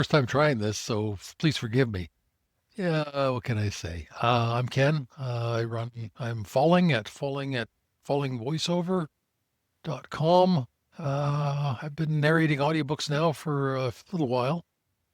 First time trying this, so please forgive me. Yeah, what can I say? I'm Ken. I'm falling at fallingvoiceover.com. I've been narrating audiobooks now for a little while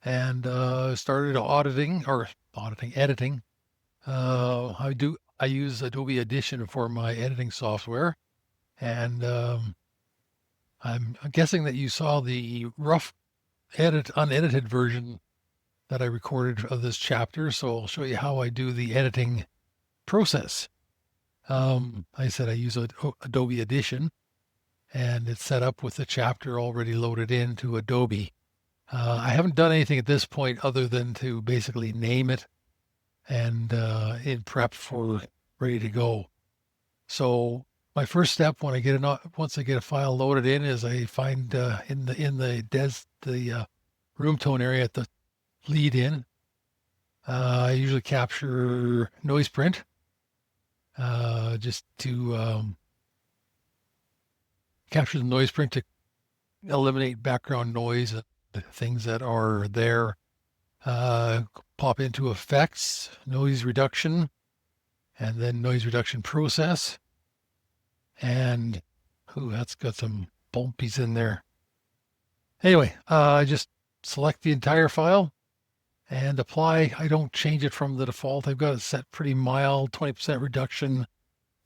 and started editing. I use Adobe Audition for my editing software, and I'm guessing that you saw the rough unedited version that I recorded of this chapter. So I'll show you how I do the editing process. I said I use Adobe Audition, and it's set up with the chapter already loaded into Adobe. I haven't done anything at this point other than to basically name it and in prep for ready to go. So my first step once I get a file loaded in is I find in the room tone area at the lead in. I usually capture noise print just to capture the noise print to eliminate background noise and the things that are there. Pop into effects, noise reduction, and then noise reduction process. And, that's got some bumpies in there. Anyway, I just select the entire file and apply. I don't change it from the default. I've got it set pretty mild, 20% reduction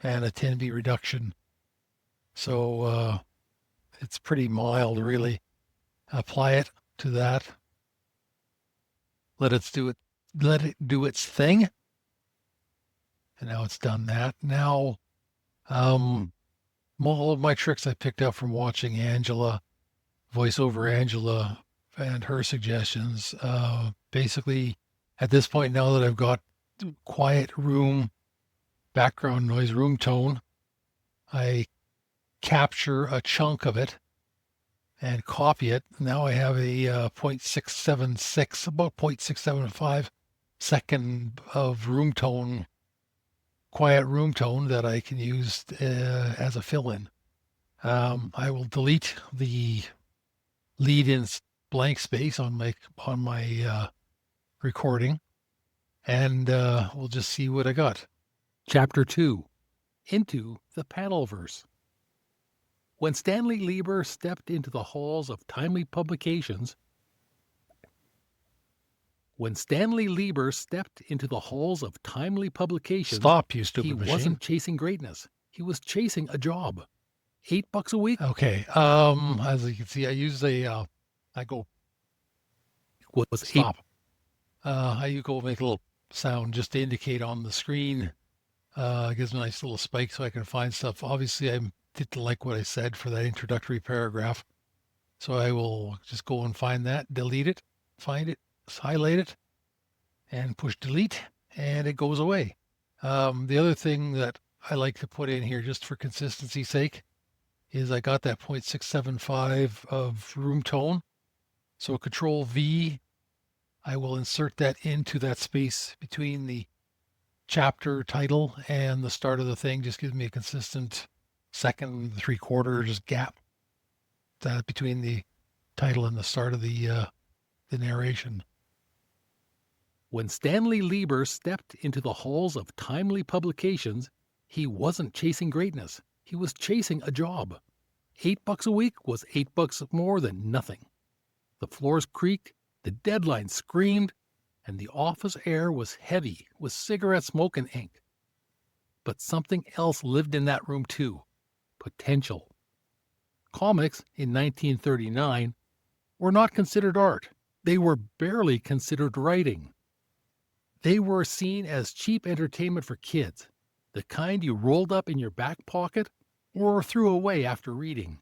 and a 10 beat reduction. So it's pretty mild, really. Apply it to that. Let it do its thing. And now it's done that. Now, all of my tricks I picked up from watching voiceover Angela, and her suggestions. Basically, at this point, now that I've got quiet room, background noise, room tone, I capture a chunk of it and copy it. Now I have a 0.676, about 0.675 second of room tone, quiet room tone that I can use as a fill-in. I will delete the lead-in blank space on my recording, and we'll just see what I got. Chapter 2, Into the Panelverse. When Stanley Lieber stepped into the halls of timely publications, Stop, you stupid machine. He wasn't chasing greatness. He was chasing a job. $8 a week. Okay. As you can see, I use I go stop. I go make a little sound just to indicate on the screen. It gives me a nice little spike so I can find stuff. Obviously, I didn't like what I said for that introductory paragraph. So I will just go and find that, delete it, find it, highlight it, and push delete, and it goes away. The other thing that I like to put in here just for consistency's sake is I got that 0.675 of room tone. So Control V, I will insert that into that space between the chapter title and the start of the thing. Just gives me a consistent second, 3/4 gap that between the title and the start of the narration. When Stanley Lieber stepped into the halls of timely publications, he wasn't chasing greatness. He was chasing a job. $8 a week was $8 more than nothing. The floors creaked, the deadline screamed, and the office air was heavy with cigarette smoke and ink. But something else lived in that room too. Potential. Comics in 1939 were not considered art. They were barely considered writing. They were seen as cheap entertainment for kids, the kind you rolled up in your back pocket or threw away after reading.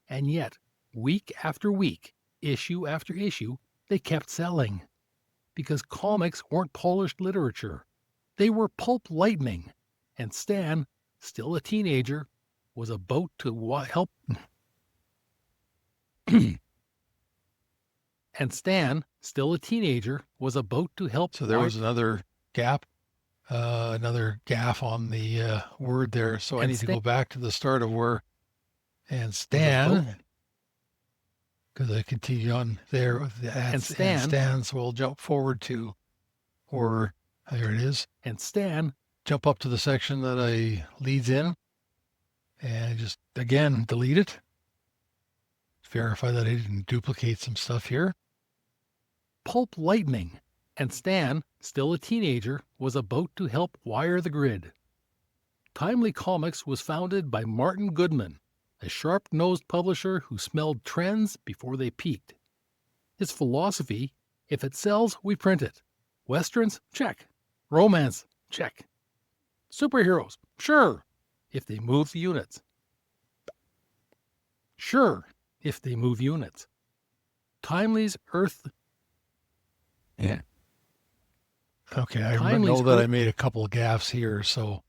And yet, week after week, issue after issue, they kept selling. Because comics weren't polished literature. They were pulp lightning. And Stan, still a teenager, was about to help. So there was another gap, another gaff on the word there. So I need to go back to the start of where, and Stan because I continue on there with the And ads Stan, and Stan. So we'll jump forward to, or there it is. and Stan, Jump up to the section that I leads in and just again delete it. Verify that I didn't duplicate some stuff here. Pulp Lightning, and Stan, still a teenager, was about to help wire the grid. Timely Comics was founded by Martin Goodman, a sharp-nosed publisher who smelled trends before they peaked. His philosophy: if it sells, we print it. Westerns? Check. Romance? Check. Superheroes? Sure, if they move the units. Sure, if they move units. Timely's Earth... Yeah. Okay, I Timely's know that I Earth... made a couple of gaffes here, so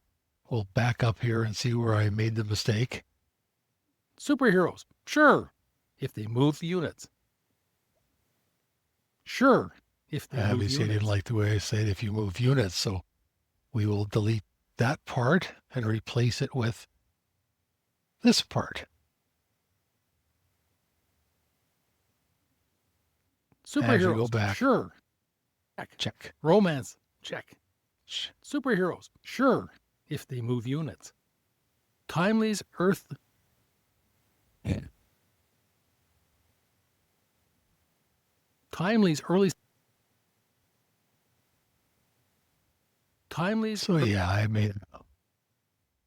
we'll back up here and see where I made the mistake. Superheroes? Sure, if they move the units. Sure, if they move Obviously, I units. didn't like the way I said if you move units, so we will delete that part and replace it with this part. Superheroes? Go back. Sure. Check. Romance? Check. Superheroes? Sure, if they move units. Timely's Earth... Yeah. Timely's early... Timely's... So yeah, I made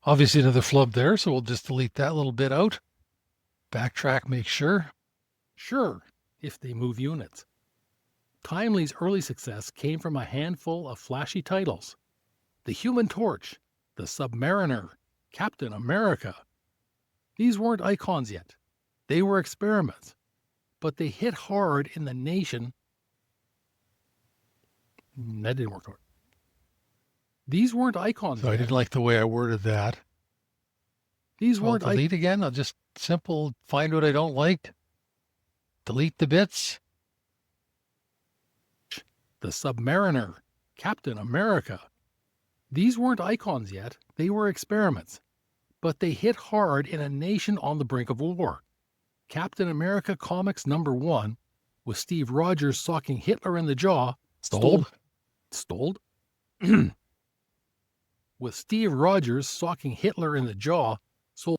obviously another flub there, so we'll just delete that little bit out. Backtrack, make sure. Sure, if they move units. Timely's early success came from a handful of flashy titles: The Human Torch, The Submariner, Captain America. These weren't icons yet. They were experiments, but they hit hard in the nation. That didn't work. These weren't icons So yet. I didn't like the way I worded that. These I'll weren't delete again. I'll just simple find what I don't like. Delete the bits. The Submariner, Captain America. These weren't icons yet. They were experiments, but they hit hard in a nation on the brink of war. Captain America Comics #1, with Steve Rogers socking Hitler in the jaw, Stoled. With Steve Rogers socking Hitler in the jaw, sold.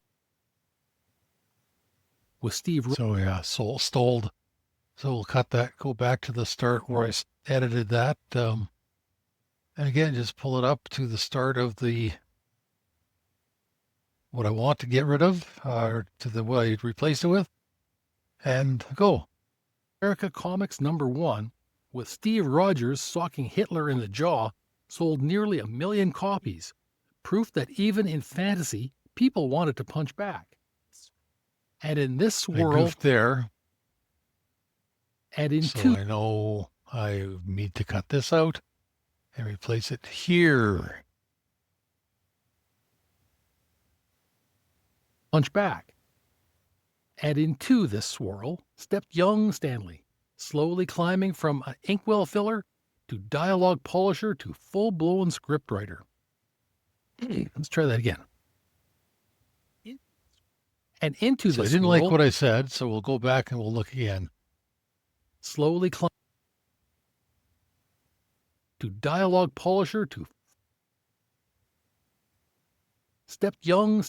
With Steve. So yeah, stoled. So we'll cut that. Go back to the start where I edited that. And again, just pull it up to the start of the what I want to get rid of, or to the what I replaced it with, and go. America Comics #1, with Steve Rogers socking Hitler in the jaw, sold nearly 1 million copies, proof that even in fantasy, people wanted to punch back. And in this swirl... I goofed there. And in so I know I need to cut this out and replace it here. Punch back. And into this swirl stepped young Stanley, slowly climbing from an inkwell filler to dialogue polisher to full-blown scriptwriter. Let's try that again. And into this I didn't swirl, like what I said, so we'll go back and we'll look again. Slowly climb to dialogue polisher to stepped young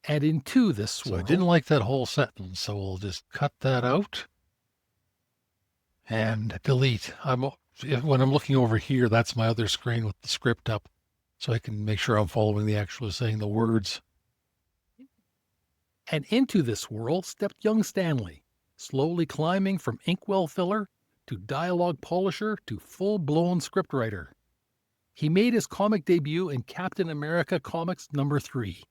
and into this swirl. So I didn't like that whole sentence, so we'll just cut that out and delete. When I'm looking over here, that's my other screen with the script up, so I can make sure I'm following the actual saying the words. And into this swirl stepped young Stanley, slowly climbing from inkwell filler to dialogue polisher to full-blown scriptwriter. He made his comic debut in Captain America Comics #3,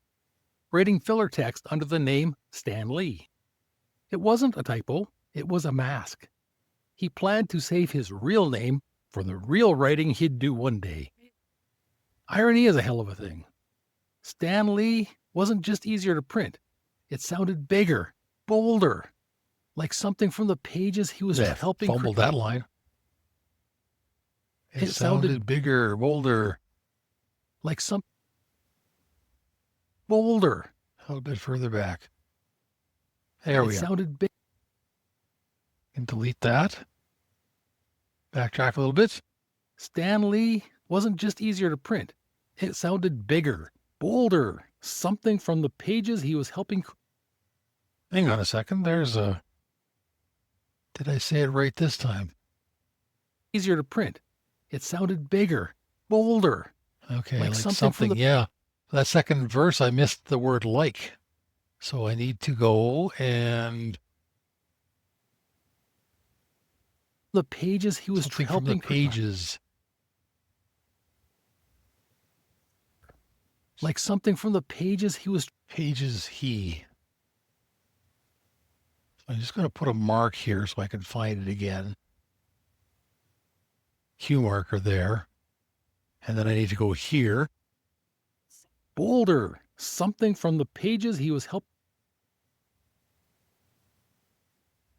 writing filler text under the name Stan Lee. It wasn't a typo, it was a mask. He planned to save his real name for the real writing he'd do one day. Irony is a hell of a thing. Stan Lee wasn't just easier to print. It sounded bigger, bolder, like something from the pages he was helping. Fumbled that line. It sounded bigger, bolder. Like some bolder. A little bit further back. There we go. It sounded big. And delete that. Backtrack a little bit. Stan Lee wasn't just easier to print. It sounded bigger, bolder, something from the pages he was helping. Hang on a second. There's a. Did I say it right this time? Easier to print. It sounded bigger, bolder. Okay, Like like something something. from the- Yeah. That second verse, I missed the word like. So I need to go and The pages he was something from the helping. pages. Like something from the pages he was. Pages he. I'm just going to put a mark here so I can find it again. Q marker there. And then I need to go here. Bolder. Something from the pages he was helping.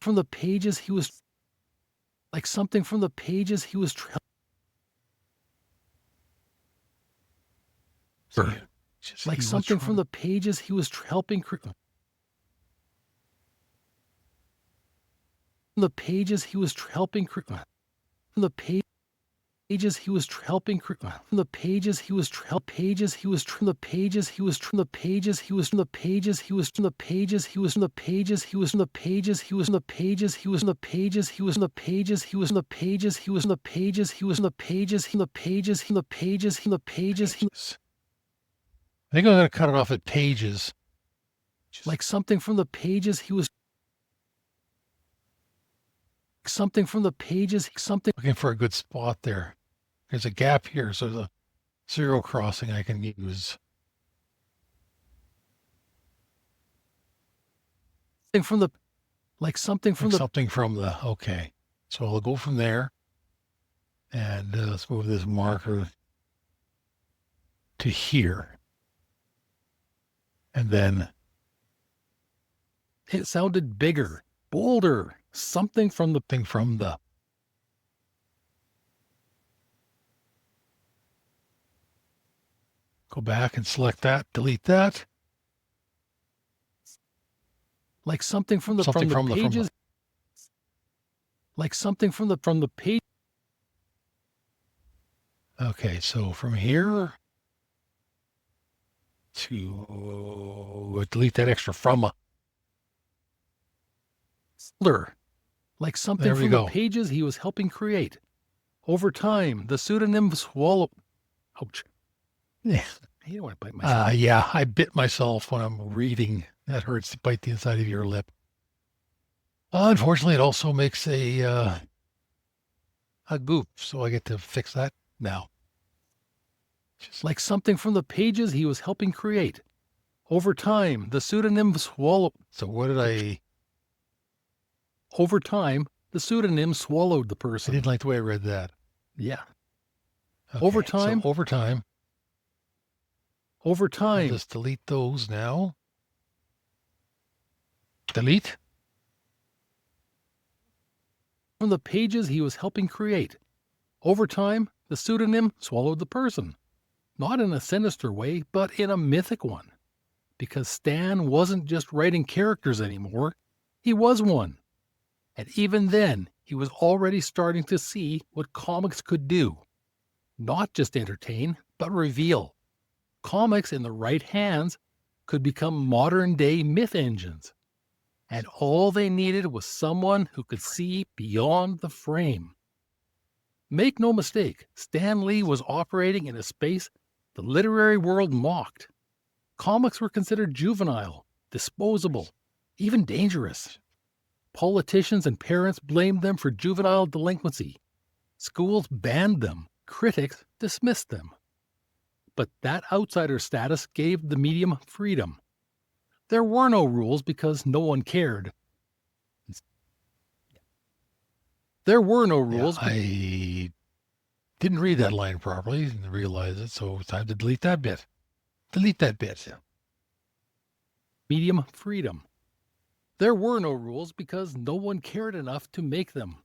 From the pages he was. Like something from the pages he was. Like something from the pages he was helping. The pages he was helping. From the pages he was helping. From the pages he was pages he was from the pages he was from the pages he was from the pages he was from the pages he was from the pages he was from the pages he was from the pages he was from the pages he was from the pages he was from the pages he was from the pages he was from the pages from the pages from the pages from the pages. I think I'm going to cut it off at pages. Like something from the pages he was. Something from the pages. Something. Looking for a good spot there. There's a gap here, so the zero crossing I can use. From the. Like something from the. Something from the. Okay. So I'll go from there. And let's move this marker to here. And then it sounded bigger, bolder, something from the thing from the. Go back and select that, delete that. Like something from the pages. Like something from the page. Okay, so from here to delete that extra from. Like something from the pages he was helping create. Over time, the pseudonym swallow. Ouch. Yeah. You don't want to bite myself. Yeah, I bit myself when I'm reading. That hurts to bite the inside of your lip. Unfortunately, it also makes a goof, so I get to fix that now. Just like something from the pages he was helping create. Over time, the pseudonym swallowed. So what did I... Over time, the pseudonym swallowed the person. I didn't like the way I read that. Yeah. Okay, over time. So over time. Over time. I'll just delete those now. Delete. From the pages he was helping create. Over time, the pseudonym swallowed the person. Not in a sinister way, but in a mythic one. Because Stan wasn't just writing characters anymore, he was one. And even then, he was already starting to see what comics could do. Not just entertain, but reveal. Comics in the right hands could become modern-day myth engines. And all they needed was someone who could see beyond the frame. Make no mistake, Stan Lee was operating in a space the literary world mocked. Comics were considered juvenile, disposable, even dangerous. Politicians and parents blamed them for juvenile delinquency. Schools banned them. Critics dismissed them. But that outsider status gave the medium freedom. There were no rules because no one cared. There were no rules. Yeah, I didn't read that line properly and realize it, so it's time to delete that bit. Delete that bit. Medium freedom. There were no rules because no one cared enough to make them.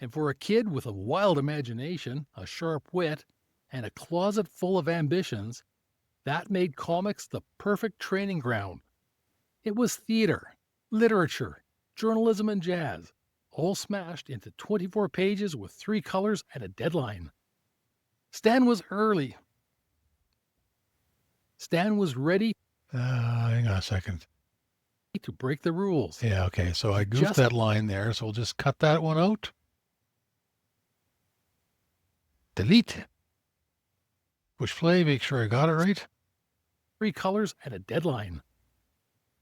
And for a kid with a wild imagination, a sharp wit, and a closet full of ambitions, that made comics the perfect training ground. It was theater, literature, journalism, and jazz, all smashed into 24 pages with 3 colors and a deadline. Stan was early. Stan was ready Hang on a second. to break the rules. Yeah, okay. So I goofed Just that line there, so we'll just cut that one out. Delete. Push play, make sure I got it right. 3 colors and a deadline.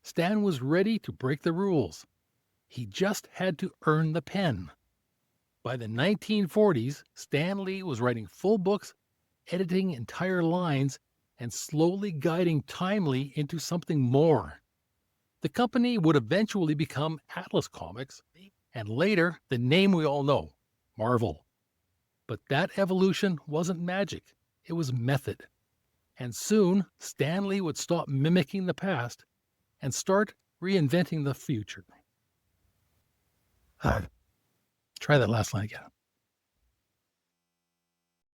Stan was ready to break the rules. He just had to earn the pen. By the 1940s, Stan Lee was writing full books, editing entire lines, and slowly guiding Timely into something more. The company would eventually become Atlas Comics, and later the name we all know, Marvel. But that evolution wasn't magic, it was method. And soon, Stan Lee would stop mimicking the past and start reinventing the future. Try that last line again.